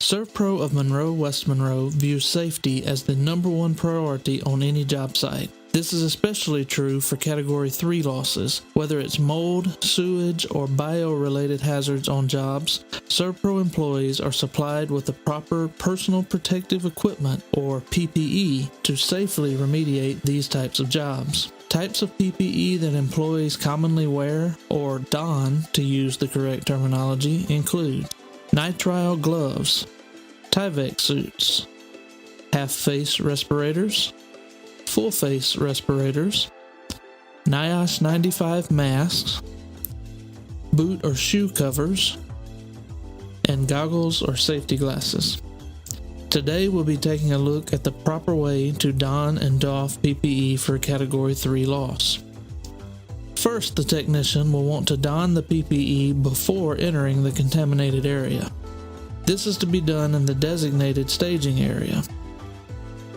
SERVPRO of Monroe, West Monroe views safety as the #1 priority on any job site. This is especially true for Category 3 losses. Whether it's mold, sewage, or bio-related hazards on jobs, SERVPRO employees are supplied with the proper personal protective equipment, or PPE, to safely remediate these types of jobs. Types of PPE that employees commonly wear, or don to use the correct terminology, include nitrile gloves, Tyvek suits, half-face respirators, full-face respirators, NIOSH 95 masks, boot or shoe covers, and goggles or safety glasses. Today we'll be taking a look at the proper way to don and doff PPE for a Category 3 loss. First, the technician will want to don the PPE before entering the contaminated area. This is to be done in the designated staging area.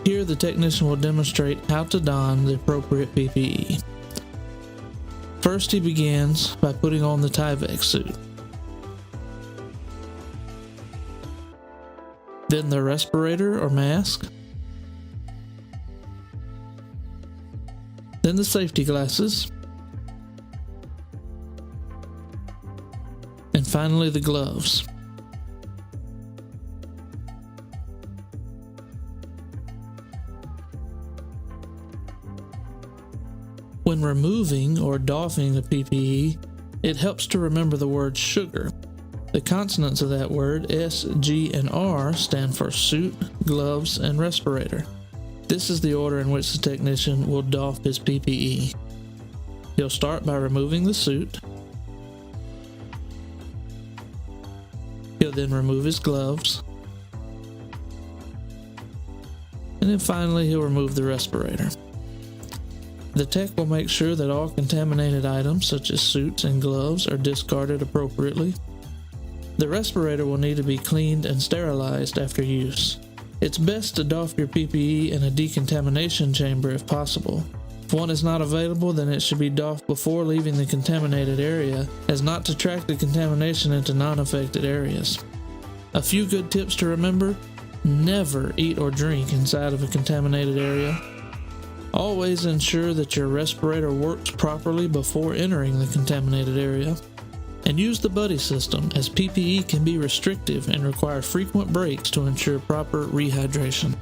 Here, the technician will demonstrate how to don the appropriate PPE. First, he begins by putting on the Tyvek suit. Then the respirator or mask. Then the safety glasses. And finally, the gloves. When removing or doffing the PPE, it helps to remember the word sugar. The consonants of that word, S, G, and R, stand for suit, gloves, and respirator. This is the order in which the technician will doff his PPE. He'll start by removing the suit. He'll then remove his gloves. And then finally, he'll remove the respirator. The tech will make sure that all contaminated items, such as suits and gloves, are discarded appropriately. The respirator will need to be cleaned and sterilized after use. It's best to doff your PPE in a decontamination chamber if possible. If one is not available, then it should be doffed before leaving the contaminated area, as not to track the contamination into non-affected areas. A few good tips to remember: never eat or drink inside of a contaminated area. Always ensure that your respirator works properly before entering the contaminated area. And use the buddy system, as PPE can be restrictive and require frequent breaks to ensure proper rehydration.